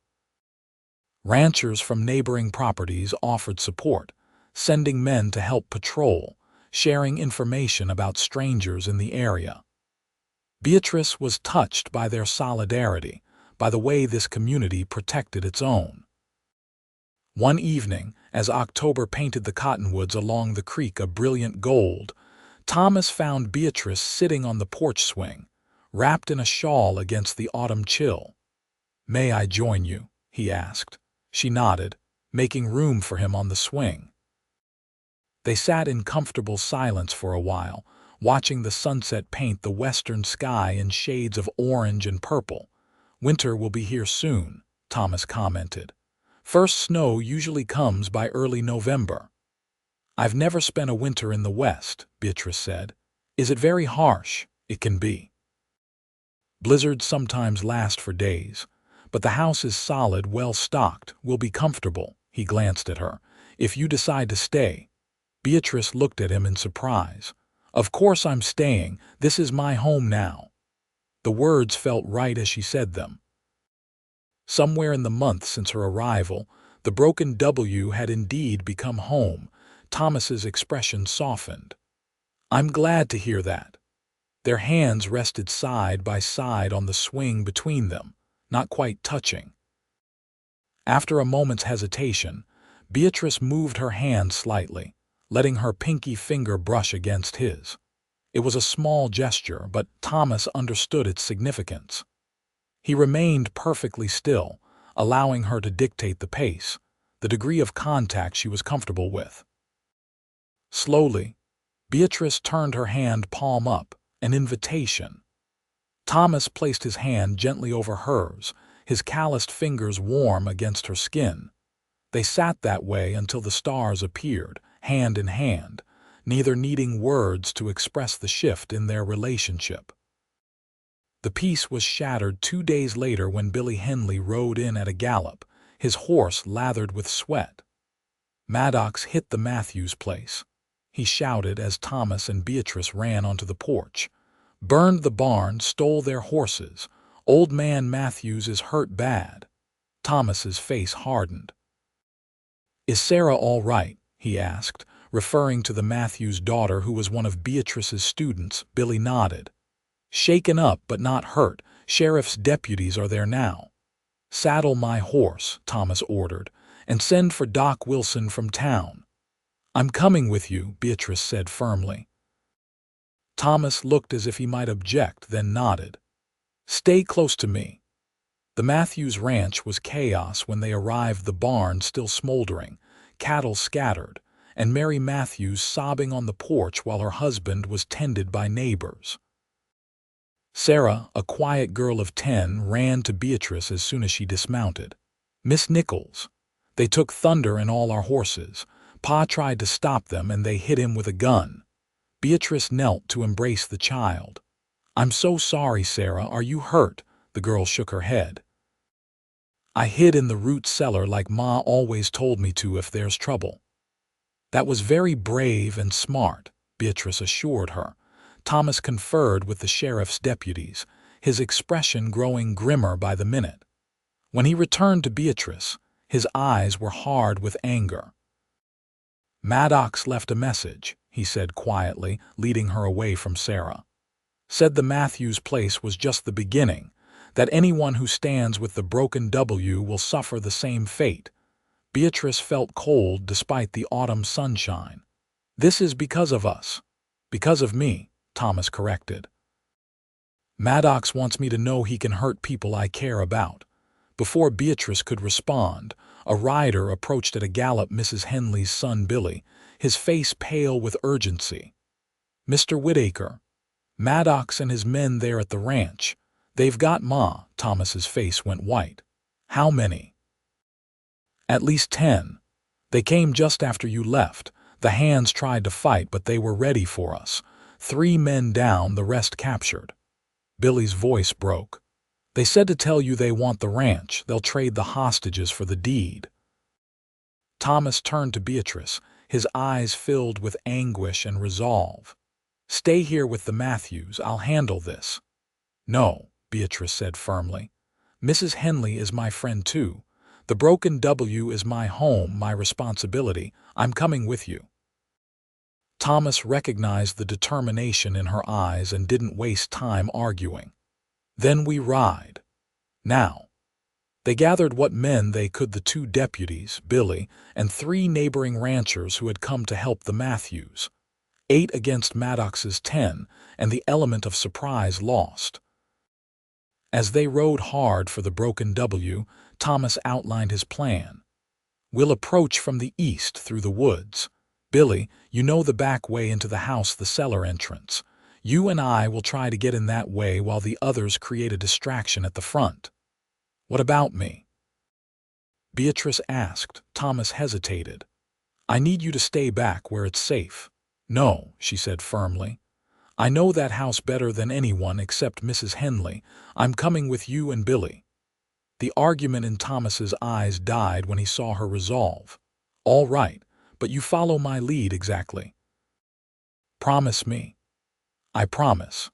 Ranchers from neighboring properties offered support, sending men to help patrol, sharing information about strangers in the area. Beatrice was touched by their solidarity, by the way this community protected its own. One evening, as October painted the cottonwoods along the creek a brilliant gold, Thomas found Beatrice sitting on the porch swing, wrapped in a shawl against the autumn chill. "May I join you?" he asked. She nodded, making room for him on the swing. They sat in comfortable silence for a while, watching the sunset paint the western sky in shades of orange and purple. "Winter will be here soon," Thomas commented. "First snow usually comes by early November." "I've never spent a winter in the West," Beatrice said. "Is it very harsh?" "It can be. Blizzards sometimes last for days. But the house is solid, well-stocked, will be comfortable." He glanced at her. "If you decide to stay." Beatrice looked at him in surprise. "Of course I'm staying. This is my home now." The words felt right as she said them. Somewhere in the month since her arrival, the Broken W had indeed become home. Thomas's expression softened. "I'm glad to hear that." Their hands rested side by side on the swing between them, not quite touching. After a moment's hesitation, Beatrice moved her hand slightly, letting her pinky finger brush against his. It was a small gesture, but Thomas understood its significance. He remained perfectly still, allowing her to dictate the pace, the degree of contact she was comfortable with. Slowly, Beatrice turned her hand palm up, an invitation. Thomas placed his hand gently over hers, his calloused fingers warm against her skin. They sat that way until the stars appeared, hand in hand, neither needing words to express the shift in their relationship. The peace was shattered 2 days later when Billy Henley rode in at a gallop, his horse lathered with sweat. "Maddox hit the Matthews place," he shouted as Thomas and Beatrice ran onto the porch. "Burned the barn, stole their horses. Old man Matthews is hurt bad." Thomas's face hardened. "Is Sarah all right?" he asked, referring to the Matthews daughter who was one of Beatrice's students. Billy nodded. "Shaken up but not hurt. Sheriff's deputies are there now." "Saddle my horse," Thomas ordered, "and send for Doc Wilson from town." "I'm coming with you," Beatrice said firmly. Thomas looked as if he might object, then nodded. "Stay close to me." The Matthews ranch was chaos when they arrived, the barn still smoldering, cattle scattered, and Mary Matthews sobbing on the porch while her husband was tended by neighbors. Sarah, a quiet girl of 10, ran to Beatrice as soon as she dismounted. "Miss Nichols, they took Thunder and all our horses. Pa tried to stop them and they hit him with a gun." Beatrice knelt to embrace the child. "I'm so sorry, Sarah. Are you hurt?" The girl shook her head. "I hid in the root cellar like Ma always told me to if there's trouble." "That was very brave and smart," Beatrice assured her. Thomas conferred with the sheriff's deputies, his expression growing grimmer by the minute. When he returned to Beatrice, his eyes were hard with anger. "Maddox left a message," he said quietly, leading her away from Sarah. "Said the Matthews place was just the beginning, that anyone who stands with the broken W will suffer the same fate." Beatrice felt cold despite the autumn sunshine. "This is because of us." "Because of me," Thomas corrected. "Maddox wants me to know he can hurt people I care about." Before Beatrice could respond, a rider approached at a gallop, Mrs. Henley's son Billy, his face pale with urgency. "Mr. Whitaker, Maddox and his men there at the ranch. They've got Ma." Thomas's face went white. "How many?" "At least 10. They came just after you left. The hands tried to fight, but they were ready for us. 3 men down, the rest captured." Billy's voice broke. "They said to tell you they want the ranch. They'll trade the hostages for the deed." Thomas turned to Beatrice, his eyes filled with anguish and resolve. "Stay here with the Matthews. I'll handle this." "No," Beatrice said firmly. "Mrs. Henley is my friend too. The broken W is my home, my responsibility. I'm coming with you." Thomas recognized the determination in her eyes and didn't waste time arguing. "Then we ride. Now." They gathered what men they could, the 2 deputies, Billy, and 3 neighboring ranchers who had come to help the Matthews. 8 against Maddox's 10, and the element of surprise lost. As they rode hard for the broken W, Thomas outlined his plan. "We'll approach from the east through the woods. Billy, you know the back way into the house, the cellar entrance. You and I will try to get in that way while the others create a distraction at the front." "What about me?" Beatrice asked. Thomas hesitated. "I need you to stay back where it's safe." "No," she said firmly. "I know that house better than anyone except Mrs. Henley. I'm coming with you and Billy." The argument in Thomas's eyes died when he saw her resolve. "All right, but you follow my lead exactly." "Promise me." "I promise."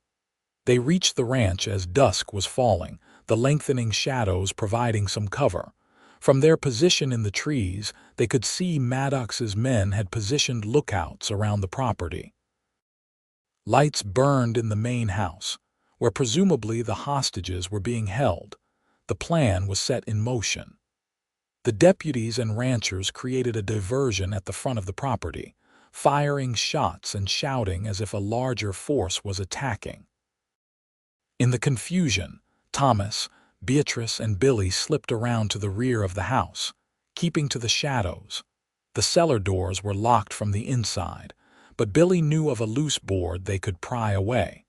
They reached the ranch as dusk was falling, the lengthening shadows providing some cover. From their position in the trees, they could see Maddox's men had positioned lookouts around the property. Lights burned in the main house, where presumably the hostages were being held. The plan was set in motion. The deputies and ranchers created a diversion at the front of the property, firing shots and shouting as if a larger force was attacking. In the confusion, Thomas, Beatrice, and Billy slipped around to the rear of the house, keeping to the shadows. The cellar doors were locked from the inside, but Billy knew of a loose board they could pry away.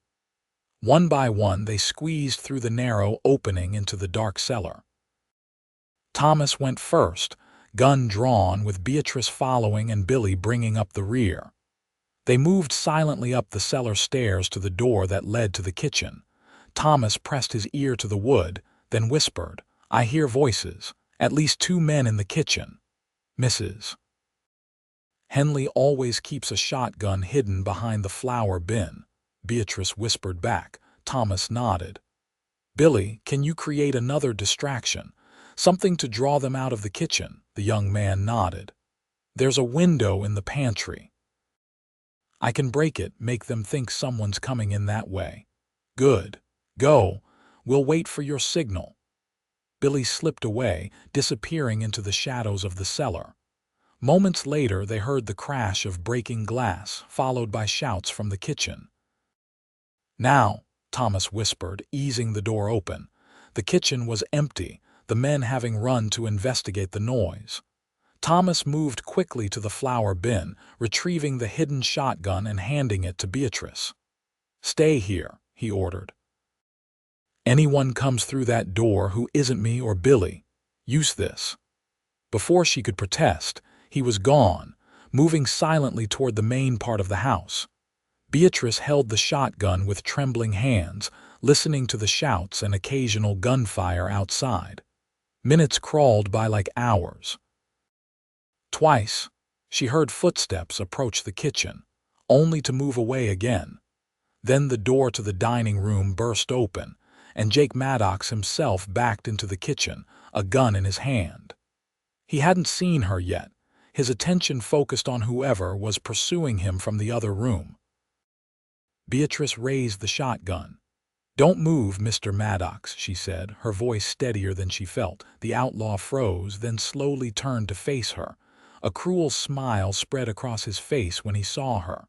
One by one, they squeezed through the narrow opening into the dark cellar. Thomas went first, gun drawn, with Beatrice following and Billy bringing up the rear. They moved silently up the cellar stairs to the door that led to the kitchen. Thomas pressed his ear to the wood, then whispered, "I hear voices. At least 2 men in the kitchen. Mrs. Henley always keeps a shotgun hidden behind the flour bin," Beatrice whispered back. Thomas nodded. "Billy, can you create another distraction? Something to draw them out of the kitchen?" The young man nodded. There's a window in the pantry. I can break it, make them think someone's coming in that way. Good. Go. We'll wait for your signal. Billy slipped away, disappearing into the shadows of the cellar. Moments later, they heard the crash of breaking glass, followed by shouts from the kitchen. Now, Thomas whispered, easing the door open. The kitchen was empty, the men having run to investigate the noise. Thomas moved quickly to the flour bin, retrieving the hidden shotgun and handing it to Beatrice. "Stay here," he ordered. "Anyone comes through that door who isn't me or Billy, use this." Before she could protest, he was gone, moving silently toward the main part of the house. Beatrice held the shotgun with trembling hands, listening to the shouts and occasional gunfire outside. Minutes crawled by like hours. Twice, she heard footsteps approach the kitchen, only to move away again. Then the door to the dining room burst open, and Jake Maddox himself backed into the kitchen, a gun in his hand. He hadn't seen her yet, his attention focused on whoever was pursuing him from the other room. Beatrice raised the shotgun. "Don't move, Mr. Maddox," she said, her voice steadier than she felt. The outlaw froze, then slowly turned to face her. A cruel smile spread across his face when he saw her.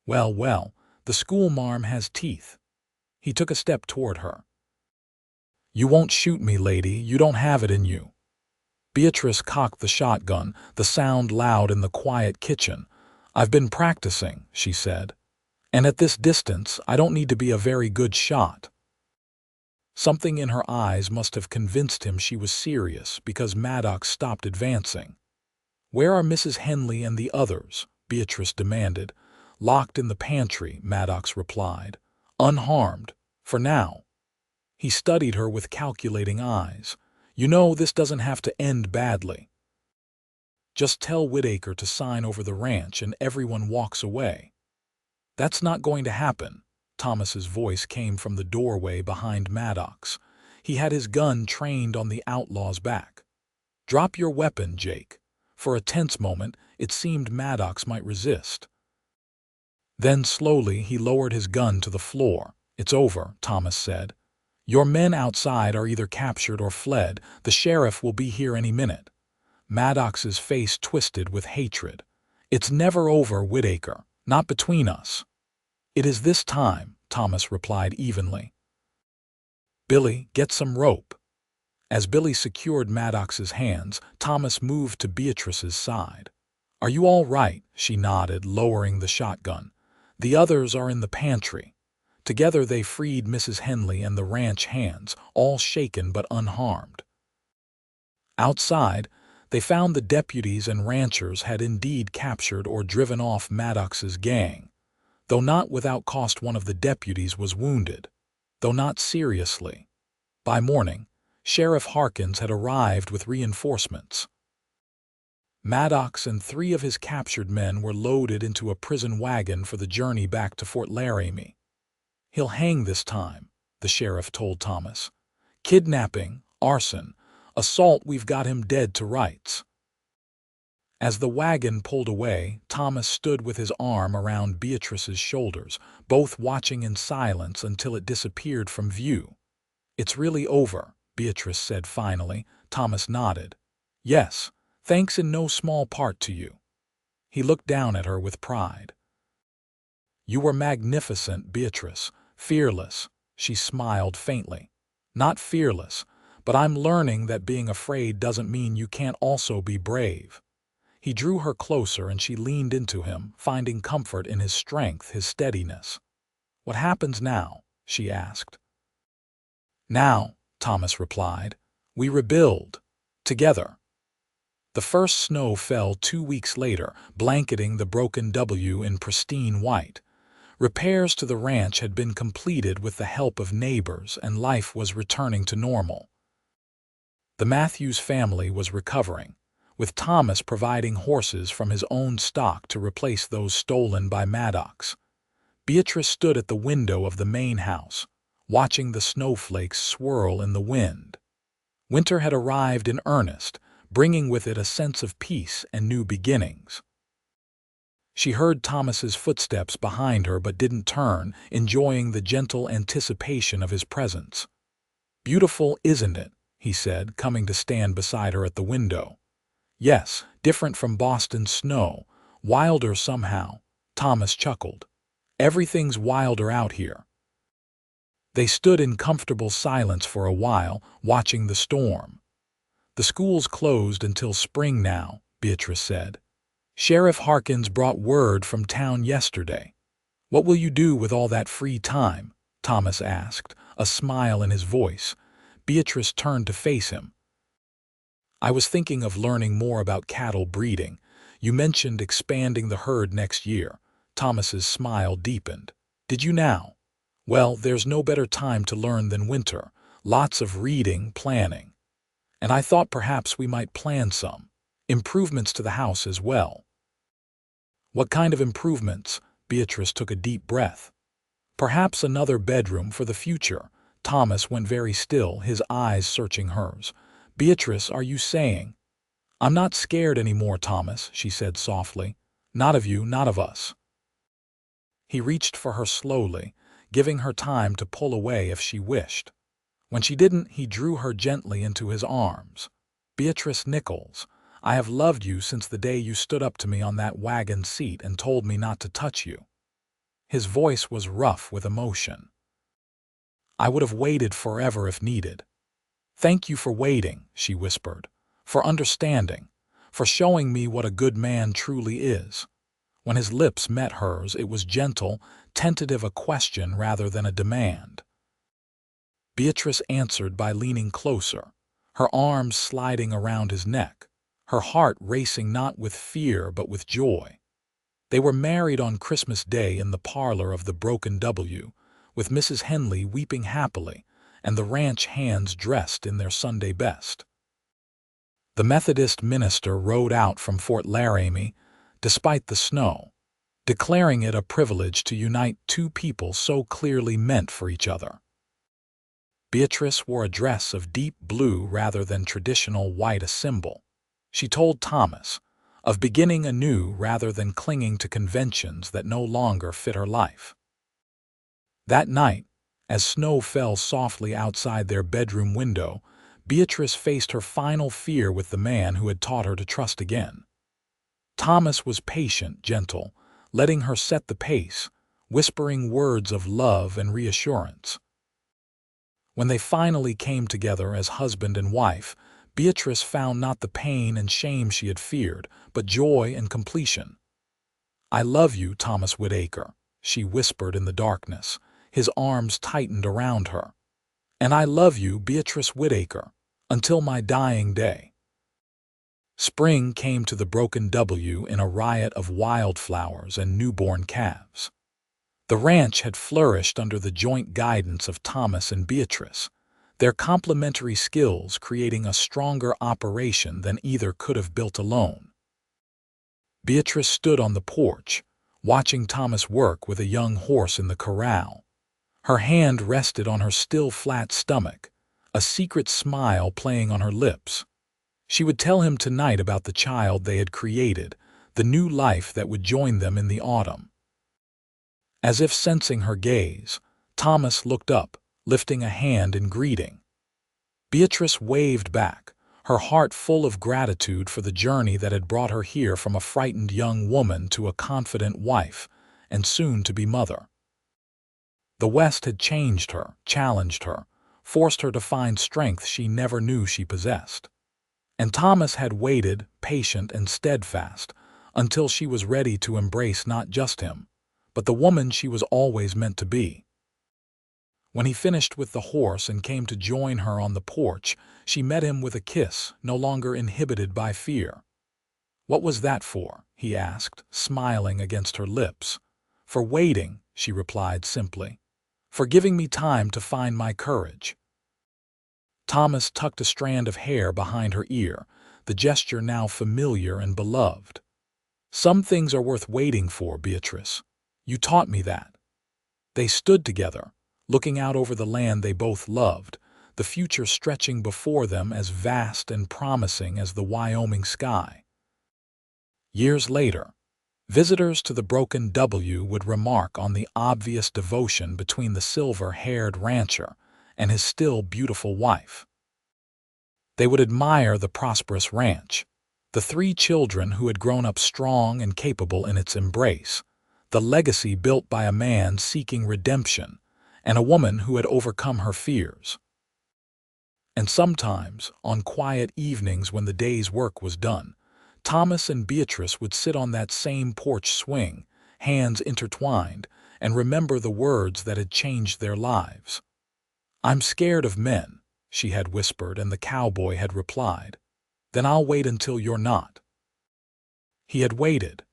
"Well, well, the schoolmarm has teeth." He took a step toward her. "You won't shoot me, lady, you don't have it in you." Beatrice cocked the shotgun, the sound loud in the quiet kitchen. "I've been practicing," she said. "And at this distance, I don't need to be a very good shot." Something in her eyes must have convinced him she was serious, because Maddox stopped advancing. "Where are Mrs. Henley and the others?" Beatrice demanded. "Locked in the pantry," Maddox replied. "Unharmed, for now." He studied her with calculating eyes. "You know, this doesn't have to end badly. Just tell Whitaker to sign over the ranch and everyone walks away." "That's not going to happen." Thomas's voice came from the doorway behind Maddox. He had his gun trained on the outlaw's back. "Drop your weapon, Jake." For a tense moment, it seemed Maddox might resist. Then slowly he lowered his gun to the floor. "It's over," Thomas said. "Your men outside are either captured or fled. The sheriff will be here any minute." Maddox's face twisted with hatred. "It's never over, Whitaker. Not between us." "It is this time," Thomas replied evenly. "Billy, get some rope." As Billy secured Maddox's hands, Thomas moved to Beatrice's side. "Are you all right?" she nodded, lowering the shotgun. "The others are in the pantry." Together they freed Mrs. Henley and the ranch hands, all shaken but unharmed. Outside, they found the deputies and ranchers had indeed captured or driven off Maddox's gang. Though not without cost, one of the deputies was wounded, though not seriously. By morning, Sheriff Harkins had arrived with reinforcements. Maddox and 3 of his captured men were loaded into a prison wagon for the journey back to Fort Laramie. "He'll hang this time," the sheriff told Thomas. "Kidnapping, arson, assault, we've got him dead to rights." As the wagon pulled away, Thomas stood with his arm around Beatrice's shoulders, both watching in silence until it disappeared from view. "It's really over," Beatrice said finally. Thomas nodded. "Yes, thanks in no small part to you." He looked down at her with pride. "You were magnificent, Beatrice, fearless." She smiled faintly. "Not fearless, but I'm learning that being afraid doesn't mean you can't also be brave." He drew her closer and she leaned into him, finding comfort in his strength, his steadiness. "What happens now?" she asked. "Now," Thomas replied, "we rebuild. Together." The first snow fell 2 weeks later, blanketing the broken W in pristine white. Repairs to the ranch had been completed with the help of neighbors, and life was returning to normal. The Matthews family was recovering, with Thomas providing horses from his own stock to replace those stolen by Maddox. Beatrice stood at the window of the main house, watching the snowflakes swirl in the wind. Winter had arrived in earnest, bringing with it a sense of peace and new beginnings. She heard Thomas's footsteps behind her but didn't turn, enjoying the gentle anticipation of his presence. "Beautiful, isn't it?" he said, coming to stand beside her at the window. "Yes, different from Boston's snow, wilder somehow," Thomas chuckled. "Everything's wilder out here." They stood in comfortable silence for a while, watching the storm. "The school's closed until spring now," Beatrice said. "Sheriff Harkins brought word from town yesterday." "What will you do with all that free time?" Thomas asked, a smile in his voice. Beatrice turned to face him. "I was thinking of learning more about cattle breeding. You mentioned expanding the herd next year." Thomas's smile deepened. "Did you now? Well, there's no better time to learn than winter. Lots of reading, planning. And I thought perhaps we might plan some improvements to the house as well." "What kind of improvements?" Beatrice took a deep breath. "Perhaps another bedroom for the future." Thomas went very still, his eyes searching hers. "Beatrice, are you saying—" "I'm not scared anymore, Thomas," she said softly. "Not of you, not of us." He reached for her slowly, giving her time to pull away if she wished. When she didn't, he drew her gently into his arms. "Beatrice Nichols, I have loved you since the day you stood up to me on that wagon seat and told me not to touch you." His voice was rough with emotion. "I would have waited forever if needed." "Thank you for waiting," she whispered, "for understanding, for showing me what a good man truly is." When his lips met hers, it was gentle, tentative, a question rather than a demand. Beatrice answered by leaning closer, her arms sliding around his neck, her heart racing not with fear but with joy. They were married on Christmas Day in the parlor of the Broken W, with Mrs. Henley weeping happily and the ranch hands dressed in their Sunday best. The Methodist minister rode out from Fort Laramie, despite the snow, declaring it a privilege to unite two people so clearly meant for each other. Beatrice wore a dress of deep blue rather than traditional white, a symbol, she told Thomas, of beginning anew rather than clinging to conventions that no longer fit her life. That night, as snow fell softly outside their bedroom window, Beatrice faced her final fear with the man who had taught her to trust again. Thomas was patient, gentle, letting her set the pace, whispering words of love and reassurance. When they finally came together as husband and wife, Beatrice found not the pain and shame she had feared, but joy and completion. "I love you, Thomas Whitaker," she whispered in the darkness, his arms tightened around her. "And I love you, Beatrice Whitaker, until my dying day." Spring came to the Broken W in a riot of wildflowers and newborn calves. The ranch had flourished under the joint guidance of Thomas and Beatrice, their complementary skills creating a stronger operation than either could have built alone. Beatrice stood on the porch, watching Thomas work with a young horse in the corral. Her hand rested on her still flat stomach, a secret smile playing on her lips. She would tell him tonight about the child they had created, the new life that would join them in the autumn. As if sensing her gaze, Thomas looked up, lifting a hand in greeting. Beatrice waved back, her heart full of gratitude for the journey that had brought her here from a frightened young woman to a confident wife and soon to be mother. The West had changed her, challenged her, forced her to find strength she never knew she possessed. And Thomas had waited, patient and steadfast, until she was ready to embrace not just him, but the woman she was always meant to be. When he finished with the horse and came to join her on the porch, she met him with a kiss, no longer inhibited by fear. "What was that for?" he asked, smiling against her lips. "For waiting," she replied simply. "For giving me time to find my courage." Thomas tucked a strand of hair behind her ear, the gesture now familiar and beloved. "Some things are worth waiting for, Beatrice. You taught me that." They stood together, looking out over the land they both loved, the future stretching before them as vast and promising as the Wyoming sky. Years later, visitors to the Broken W would remark on the obvious devotion between the silver-haired rancher and his still beautiful wife. They would admire the prosperous ranch, the 3 children who had grown up strong and capable in its embrace, the legacy built by a man seeking redemption, and a woman who had overcome her fears. And sometimes, on quiet evenings when the day's work was done, Thomas and Beatrice would sit on that same porch swing, hands intertwined, and remember the words that had changed their lives. "I'm scared of men," she had whispered, and the cowboy had replied, "Then I'll wait until you're not." He had waited,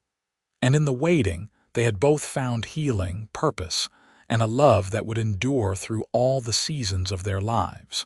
and in the waiting, they had both found healing, purpose, and a love that would endure through all the seasons of their lives.